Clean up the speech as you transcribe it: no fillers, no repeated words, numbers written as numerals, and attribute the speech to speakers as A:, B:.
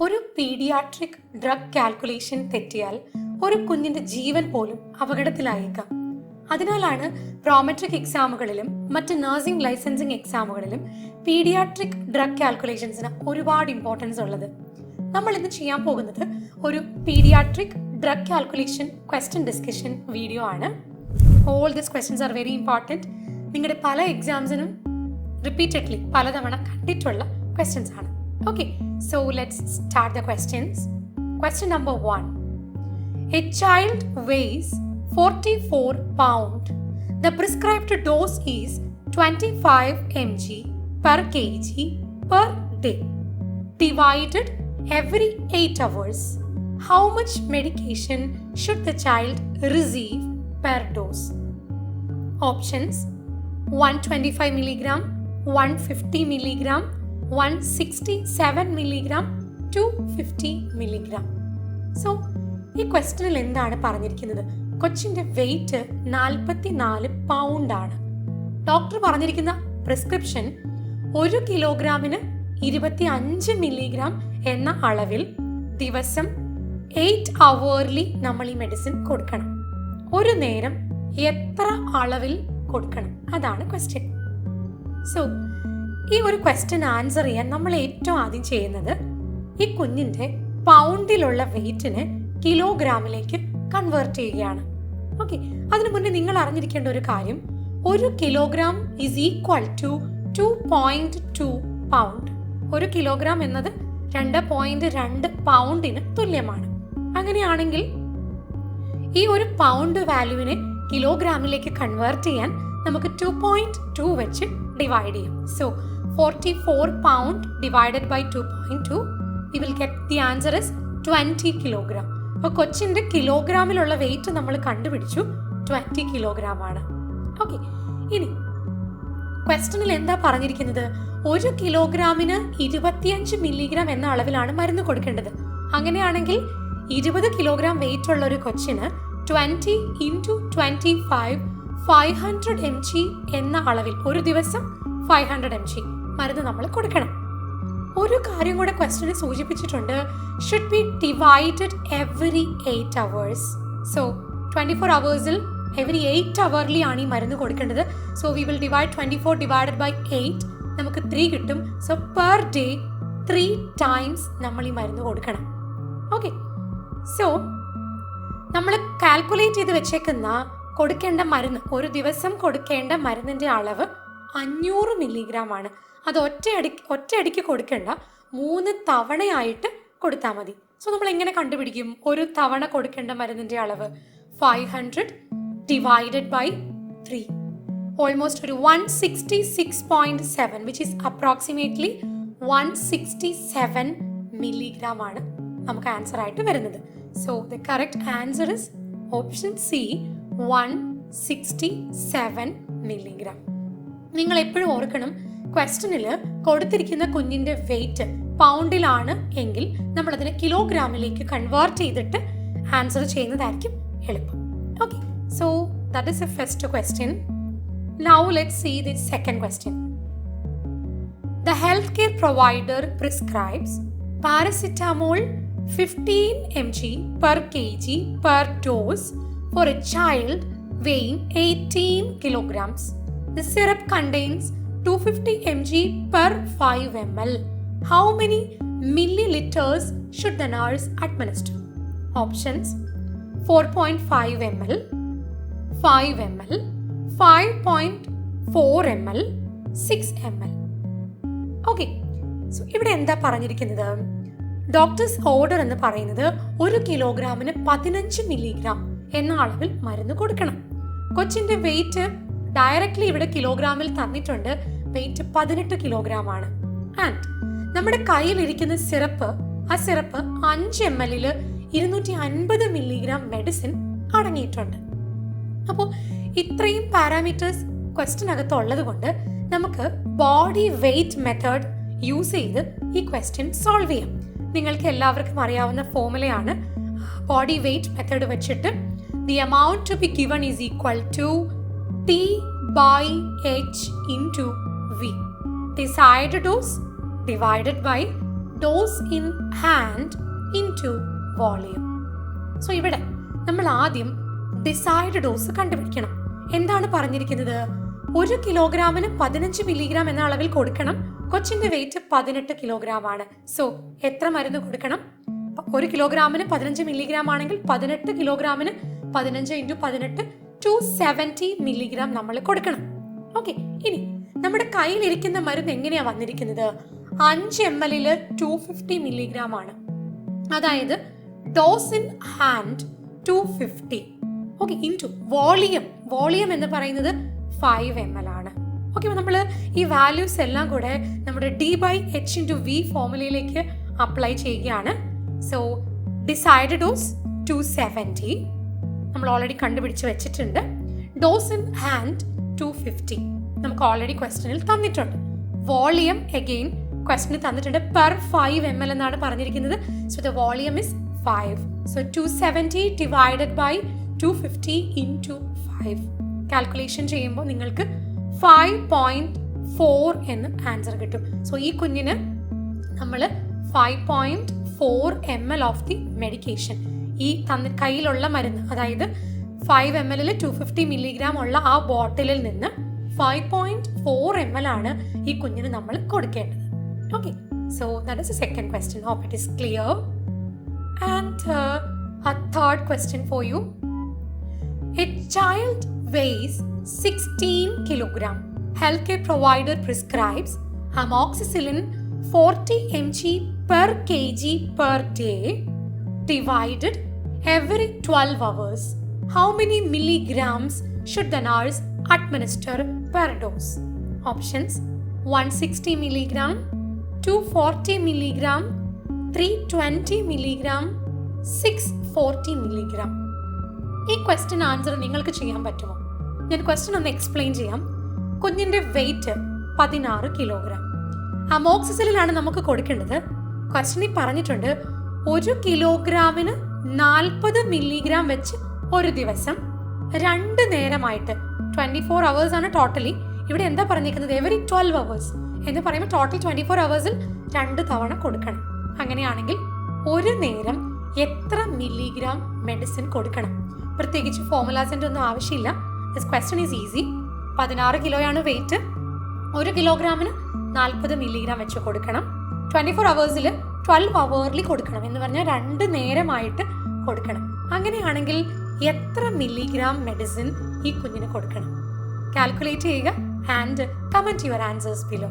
A: ഒരു paediatric drug calculation തെറ്റിയാൽ ഒരു കുഞ്ഞിന്റെ ജീവൻ പോലും അപകടത്തിലായേക്കാം. അതിനാലാണ് പ്രോമെട്രിക് എക്സാമുകളിലും മറ്റ് നഴ്സിംഗ് ലൈസൻസിങ് എക്സാമുകളിലും പീഡിയാട്രിക് ഡ്രഗ് കാൽക്കുലേഷൻസിന് ഒരുപാട് ഇമ്പോർട്ടൻസ് ഉള്ളത്. നമ്മൾ ഇന്ന് ചെയ്യാൻ പോകുന്നത് ഒരു paediatric drug calculation question discussion video ആണ്. All these questions are very important. നിങ്ങളുടെ പല എക്സാംസിനും റിപ്പീറ്റഡ്ലി പലതവണ കണ്ടിട്ടുള്ള ക്വസ്റ്റ്യൻസ് ആണ്. Okay, so let's start the questions. Question number 1. A child weighs 44 pounds. The prescribed dose is 25 mg per kg per day, divided every 8 hours. How much medication should the child receive per dose? Options: 125 mg, 150 mg, 167 mg, 250 mg. So ഈ ക്വസ്റ്റ്യനിൽ എന്താണ് പറഞ്ഞിരിക്കുന്നത്? കൊച്ചിന്റെ wait 44 pound ആണ്. Doctor പറഞ്ഞിരിക്കുന്ന prescription 1 കിലോഗ്രാമിന് 25 milligram എന്ന അളവിൽ ദിവസം 8 അവേർലി നമ്മൾ ഈ മെഡിസിൻ കൊടുക്കണം. ഒരു നേരം എത്ര അളവിൽ കൊടുക്കണം? അതാണ് ക്വസ്റ്റ്യൻ. സോ ഈ ഒരു ക്വസ്റ്റ്യൻ ആൻസർ ചെയ്യാൻ നമ്മൾ ഏറ്റവും ആദ്യം ചെയ്യുന്നത് ഈ കുഞ്ഞിന്റെ പൗണ്ടിലുള്ള വെയിറ്റിന് കിലോഗ്രാമിലേക്ക് കൺവേർട്ട് ചെയ്യുകയാണ്. ഓക്കെ, അതിനു മുന്നേ നിങ്ങൾ അറിഞ്ഞിരിക്കേണ്ട ഒരു കാര്യം, 1 kilogram is equal to 2.2 pound. 1 kilogram എന്നത് 2.2 പൗണ്ടിന് തുല്യമാണ്. അങ്ങനെയാണെങ്കിൽ ഈ ഒരു പൗണ്ട് വാല്യൂവിനെ കിലോഗ്രാമിലേക്ക് കൺവേർട്ട് ചെയ്യാൻ നമുക്ക് 2.2 വെച്ച് ഡിവൈഡ് ചെയ്യാം. So 44 pound divided by 2.2, we will get the answer is 20 kilogram. അപ്പോൾ കൊച്ചിൻ്റെ കിലോഗ്രാമിലുള്ള വെയിറ്റ് നമ്മൾ കണ്ടുപിടിച്ചു, 20 കിലോഗ്രാം ആണ്. ഓക്കെ, ഇനി ക്വസ്റ്റ്യനിൽ എന്താ പറഞ്ഞിരിക്കുന്നത്? 1 കിലോഗ്രാമിന് 25 മില്ലിഗ്രാം എന്ന അളവിലാണ് മരുന്ന് കൊടുക്കേണ്ടത്. അങ്ങനെയാണെങ്കിൽ 20 കിലോഗ്രാം വെയിറ്റ് ഉള്ള ഒരു കൊച്ചിന് 20 × 25 500 mg എന്ന അളവിൽ ഒരു ദിവസം 500 mg മരുന്ന് നമ്മൾ കൊടുക്കണം. ഒരു കാര്യം കൂടെ ക്വസ്റ്റ്യനിൽ സൂചിപ്പിച്ചിട്ടുണ്ട്, should be divided every 8 hours. So 24 അവേഴ്സിൽ എവറി 8 അവർലി ആണ് ഈ മരുന്ന് കൊടുക്കേണ്ടത്. So we will divide 24 divided by 8, നമുക്ക് 3 കിട്ടും. സോ പെർ ഡേ 3 times നമ്മൾ ഈ മരുന്ന് കൊടുക്കണം. ഓക്കെ, സോ നമ്മൾ കാൽക്കുലേറ്റ് ചെയ്ത് വെച്ചേക്കുന്ന കൊടുക്കേണ്ട മരുന്ന്, ഒരു ദിവസം കൊടുക്കേണ്ട മരുന്നിൻ്റെ അളവ് 500 മില്ലിഗ്രാം ആണ്. അത് ഒറ്റയടിക്ക് കൊടുക്കേണ്ട, 3 തവണയായിട്ട് കൊടുത്താൽ മതി. സോ നമ്മൾ എങ്ങനെ കണ്ടുപിടിക്കും ഒരു തവണ കൊടുക്കേണ്ട മരുന്നിൻ്റെ അളവ്? 500 ഡിവൈഡഡ് ബൈ 3, ഓൾമോസ്റ്റ് ഒരു 166.7, വിച്ച് ഈസ് അപ്രോക്സിമേറ്റ്ലി 167 മില്ലിഗ്രാം ആണ് നമുക്ക് ആൻസർ ആയിട്ട് വരുന്നത്. So the correct answer is option C, 167 milligram. നിങ്ങൾ എപ്പോഴും ഓർക്കണം, ക്വസ്റ്റ്യനിൽ കൊടുത്തിരിക്കുന്ന കുഞ്ഞിന്റെ വെയിറ്റ് പൗണ്ടിലാണ് എങ്കിൽ നമ്മൾ അതിനെ കിലോഗ്രാമിലേക്ക് കൺവേർട്ട് ചെയ്തിട്ട് ആൻസർ ചെയ്യുന്നതായിരിക്കും എളുപ്പം. Okay, so that is a first question. Now let's see the second question. The health care provider prescribes paracetamol 15 mg per kg per dose for a child weighing 18 kilograms. The syrup contains 250 mg per 5 ml. How many milliliters should the nurse administer? Options: 4.5 ml, 5 ml, 5.4 ml, 6 ml. Okay, so ഇവിടെ എന്താ പറഞ്ഞിരിക്കുന്നത്? Doctors order എന്ന് പറയുന്നത് 1 കിലോഗ്രാമിന് 15 milligram എന്ന അളവിൽ മരുന്ന് കൊടുക്കണം. കൊച്ചിന്റെ വെയിറ്റ് ഡയറക്റ്റ്ലി ഇവിടെ കിലോഗ്രാമിൽ തന്നിട്ടുണ്ട്, വെയിറ്റ് 18 കിലോഗ്രാം ആണ്. ആൻഡ് നമ്മുടെ കയ്യിലിരിക്കുന്ന സിറപ്പ്, ആ സിറപ്പ് 5 ml 250 മില്ലിഗ്രാം മെഡിസിൻ അടങ്ങിയിട്ടുണ്ട്. അപ്പോൾ ഇത്രയും പാരാമീറ്റേഴ്സ് ക്വസ്റ്റ്യനകത്ത് ഉള്ളത് കൊണ്ട് നമുക്ക് ബോഡി വെയിറ്റ് മെത്തേഡ് യൂസ് ചെയ്ത് ഈ ക്വസ്റ്റ്യൻ സോൾവ് ചെയ്യാം. നിങ്ങൾക്ക് എല്ലാവർക്കും അറിയാവുന്ന ഫോർമുലയാണ്. ബോഡി വെയിറ്റ് മെത്തേഡ് വെച്ചിട്ട് the amount to be given is equal to T by H into V. Desired dose divided by dose in hand into ടു വോളിയം. സോ ഇവിടെ നമ്മൾ ആദ്യം ഡിസൈഡ് ഡോസ് കണ്ടുപിടിക്കണം. എന്താണ് പറഞ്ഞിരിക്കുന്നത്? 1 കിലോഗ്രാമിന് 15 മില്ലിഗ്രാം എന്ന അളവിൽ കൊടുക്കണം. കൊച്ചിന്റെ വെയിറ്റ് 18 കിലോഗ്രാം ആണ്. സോ എത്ര മരുന്ന് കൊടുക്കണം? 1 കിലോഗ്രാമിന് 15 മില്ലിഗ്രാം ആണെങ്കിൽ 18 കിലോഗ്രാമിന് 15 × 18 270 മില്ലിഗ്രാം നമ്മൾ കൊടുക്കണം. ഓക്കെ, ഇനി നമ്മുടെ കയ്യിലിരിക്കുന്ന മരുന്ന് എങ്ങനെയാ വന്നിരിക്കുന്നത്? 5 ml 250 മില്ലിഗ്രാം ആണ്. അതായത് dose in hand 250. Okay, into volume എന്ന് പറയുന്നത് 5 ml ആണ്. ഓക്കെ, നമ്മൾ ഈ വാല്യൂസ് എല്ലാം കൂടെ നമ്മുടെ D/H/V ഫോർമുലയിലേക്ക് അപ്ലൈ ചെയ്യുകയാണ്. സോ ഡിസൈഡ് ഡോസ് 270 നമ്മൾ ഓൾറെഡി കണ്ടുപിടിച്ച് വെച്ചിട്ടുണ്ട്. ഡോസ് ഇൻ ഹാൻഡ് 250 നമുക്ക് ഓൾറെഡി ക്വസ്റ്റനിൽ തന്നിട്ടുണ്ട്. വോളിയം അഗെയിൻ ക്വസ്റ്റനിൽ തന്നിട്ടുണ്ട്. പെർ 5 ml എന്നാണ് പറഞ്ഞിരിക്കുന്നത്. So the volume is 5. So 270 divided by 250 into 5 calculation ചെയ്യുമ്പോൾ നിങ്ങൾക്ക് 5.4 എന്ന് ആൻസർ കിട്ടും. സോ ഈ കുഞ്ഞിന് നമ്മൾ 5.4 ml ഓഫ് ദി മെഡിക്കേഷൻ, ഈ കയ്യിലുള്ള മരുന്ന്, അതായത് 5 ml 250 മില്ലിഗ്രാം ഉള്ള ആ ബോട്ടിലിൽ നിന്ന് 5.4 ml ആണ് ഈ കുഞ്ഞിന് നമ്മൾ കൊടുക്കേണ്ടത്. Okay, so that is the second question. Hope it is clear. And a third question for you. A child weighs 16 kilogram. Healthcare provider prescribes amoxicillin 40 mg per kg per day divided every 12 hours. How many milligrams should the nurse administer per dose? Options: 160 milligram, 240 milligram, 320 milligram, 640 milligram. ഈ question answer നിങ്ങൾക്ക് ചെയ്യാൻ പറ്റുമോ? ഞാൻ question ഒന്ന് explain ചെയ്യാം. കുഞ്ഞിന്റെ wait 16 kilogram. അമോക്സിസിലിനാണ് നമുക്ക് കൊടുക്കേണ്ടത്. ക്വസ്റ്റ്യനിൽ പറഞ്ഞിട്ടുണ്ട് 1 കിലോഗ്രാമിന് 40 മില്ലിഗ്രാം വെച്ച് ഒരു ദിവസം 2 നേരമായിട്ട് 24 hours ആണ് ടോട്ടലി. ഇവിടെ എന്താ പറഞ്ഞിരിക്കുന്നത്? എവറി 12 hours എന്ന് പറയുമ്പോൾ ടോട്ടൽ 24 hours 2 തവണ കൊടുക്കണം. അങ്ങനെയാണെങ്കിൽ ഒരു നേരം എത്ര മില്ലിഗ്രാം മെഡിസിൻ കൊടുക്കണം? പ്രത്യേകിച്ച് ഫോർമുലാസിൻ്റെ ഒന്നും ആവശ്യമില്ല. This question is easy. 16 കിലോയാണ് വെയിറ്റ്. 1 കിലോഗ്രാമിന് 40 മില്ലിഗ്രാം വെച്ച് കൊടുക്കണം. 24 hours 12 hourly കൊടുക്കണം എന്ന് പറഞ്ഞാൽ 2 നേരമായിട്ട് കൊടുക്കണം. അങ്ങനെയാണെങ്കിൽ എത്ര മില്ലിഗ്രാം മെഡിസിൻ ഈ കുഞ്ഞിന് കൊടുക്കണം? കാൽക്കുലേറ്റ് ചെയ്യുക and comment your answers below.